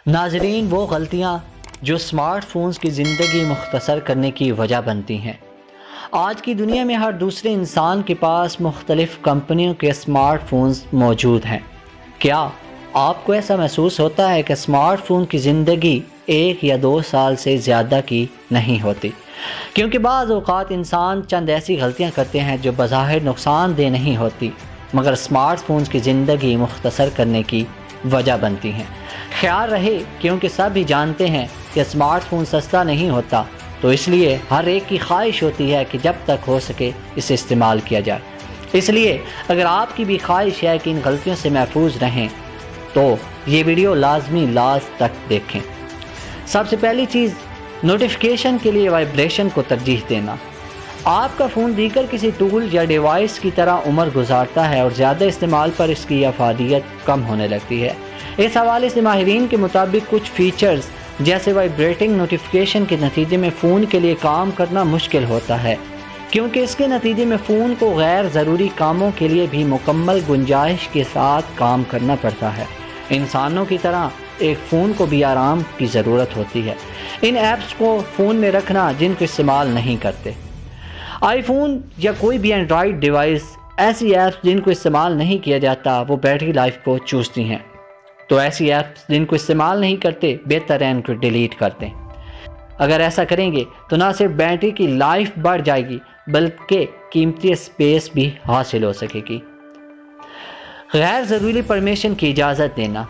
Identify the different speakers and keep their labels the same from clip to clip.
Speaker 1: ناظرین، وہ غلطیاں جو اسمارٹ فونز کی زندگی مختصر کرنے کی وجہ بنتی ہیں۔ آج کی دنیا میں ہر دوسرے انسان کے پاس مختلف کمپنیوں کے اسمارٹ فونز موجود ہیں۔ کیا آپ کو ایسا محسوس ہوتا ہے کہ اسمارٹ فون کی زندگی 1 یا 2 سال سے زیادہ کی نہیں ہوتی؟ کیونکہ بعض اوقات انسان چند ایسی غلطیاں کرتے ہیں جو بظاہر نقصان دہ نہیں ہوتی، مگر اسمارٹ فونز کی زندگی مختصر کرنے کی وجہ بنتی ہیں۔ خیال رہے، کیونکہ سب ہی جانتے ہیں کہ اسمارٹ فون سستا نہیں ہوتا، تو اس لیے ہر ایک کی خواہش ہوتی ہے کہ جب تک ہو سکے اسے استعمال کیا جائے۔ اس لیے اگر آپ کی بھی خواہش ہے کہ ان غلطیوں سے محفوظ رہیں تو یہ ویڈیو لازمی لاسٹ تک دیکھیں۔ سب سے پہلی چیز، نوٹیفیکیشن کے لیے وائبریشن کو ترجیح دینا۔ آپ کا فون دیگر کسی ٹول یا ڈیوائس کی طرح عمر گزارتا ہے اور زیادہ استعمال پر اس کی افادیت کم ہونے لگتی ہے۔ اس حوالے سے ماہرین کے مطابق کچھ فیچرز جیسے وائبریٹنگ نوٹیفیکیشن کے نتیجے میں فون کے لیے کام کرنا مشکل ہوتا ہے، کیونکہ اس کے نتیجے میں فون کو غیر ضروری کاموں کے لیے بھی مکمل گنجائش کے ساتھ کام کرنا پڑتا ہے۔ انسانوں کی طرح ایک فون کو بھی آرام کی ضرورت ہوتی ہے۔ ان ایپس کو فون میں رکھنا جن کو استعمال نہیں کرتے۔ آئی فون یا کوئی بھی اینڈرائیڈ ڈیوائس، ایسی ایپس جن کو استعمال نہیں کیا جاتا وہ بیٹری لائف کو چوستی ہیں، تو ایسی ایپس جن کو استعمال نہیں کرتے بہتر ہے ان کو ڈیلیٹ کر دیں۔ اگر ایسا کریں گے تو نہ صرف بیٹری کی لائف بڑھ جائے گی بلکہ قیمتی اسپیس بھی حاصل ہو سکے گی۔ غیر ضروری پرمیشن کی اجازت دینا۔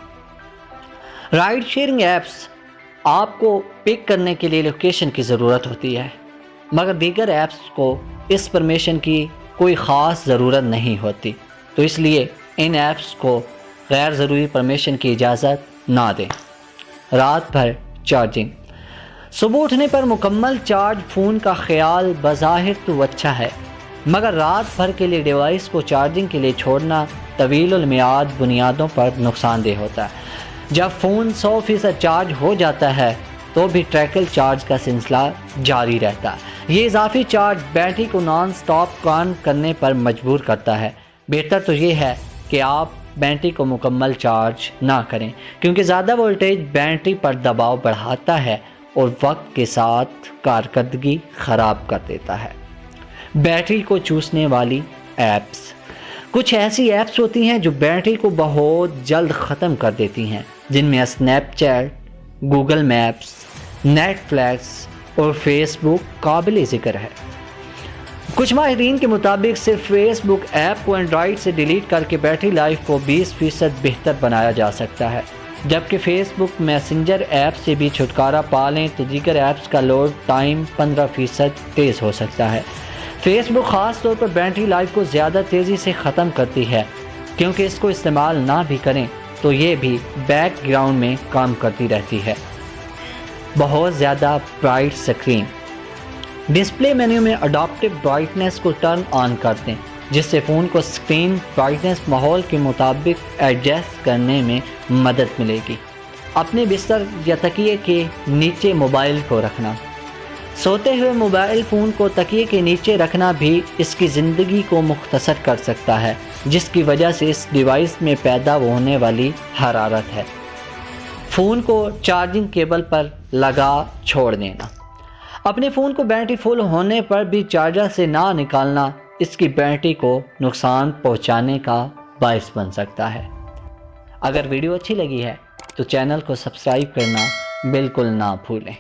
Speaker 1: رائڈ شیئرنگ ایپس آپ کو پک کرنے کے لیے لوکیشن کی ضرورت ہوتی ہے، مگر دیگر ایپس کو اس پرمیشن کی کوئی خاص ضرورت نہیں ہوتی، تو اس لیے ان ایپس کو غیر ضروری پرمیشن کی اجازت نہ دیں۔ رات بھر چارجنگ۔ صبح اٹھنے پر مکمل چارج فون کا خیال بظاہر تو اچھا ہے، مگر رات بھر کے لیے ڈیوائس کو چارجنگ کے لیے چھوڑنا طویل المیعاد بنیادوں پر نقصان دہ ہوتا ہے۔ جب فون 100% چارج ہو جاتا ہے تو بھی ٹریکل چارج کا سلسلہ جاری رہتا ہے۔ یہ اضافی چارج بیٹری کو نان سٹاپ آن کرنے پر مجبور کرتا ہے۔ بہتر تو یہ ہے کہ آپ بیٹری کو مکمل چارج نہ کریں، کیونکہ زیادہ وولٹیج بیٹری پر دباؤ بڑھاتا ہے اور وقت کے ساتھ کارکردگی خراب کر دیتا ہے۔ بیٹری کو چوسنے والی ایپس۔ کچھ ایسی ایپس ہوتی ہیں جو بیٹری کو بہت جلد ختم کر دیتی ہیں، جن میں Snapchat, Google Maps, Netflix اور فیس بک قابل ذکر ہے۔ کچھ ماہرین کے مطابق صرف فیس بک ایپ کو اینڈرائیڈ سے ڈیلیٹ کر کے بیٹری لائف کو 20% بہتر بنایا جا سکتا ہے، جبکہ فیس بک میسنجر ایپ سے بھی چھٹکارا پا لیں تو دیگر ایپس کا لوڈ ٹائم 15% تیز ہو سکتا ہے۔ فیس بک خاص طور پر بیٹری لائف کو زیادہ تیزی سے ختم کرتی ہے، کیونکہ اس کو استعمال نہ بھی کریں تو یہ بھی بیک گراؤنڈ میں کام کرتی رہتی ہے۔ بہت زیادہ برائٹ اسکرین۔ ڈسپلے مینیو میں اڈاپٹیو برائٹنس کو ٹرن آن کر دیں، جس سے فون کو اسکرین برائٹنس ماحول کے مطابق ایڈجسٹ کرنے میں مدد ملے گی۔ اپنے بستر یا تکیے کے نیچے موبائل کو رکھنا۔ سوتے ہوئے موبائل فون کو تکیے کے نیچے رکھنا بھی اس کی زندگی کو مختصر کر سکتا ہے، جس کی وجہ سے اس ڈیوائس میں پیدا ہونے والی حرارت ہے۔ فون کو چارجنگ کیبل پر لگا چھوڑ دینا۔ اپنے فون کو بیٹری فل ہونے پر بھی چارجر سے نہ نکالنا اس کی بیٹری کو نقصان پہنچانے کا باعث بن سکتا ہے۔ اگر ویڈیو اچھی لگی ہے تو چینل کو سبسکرائب کرنا بالکل نہ بھولیں۔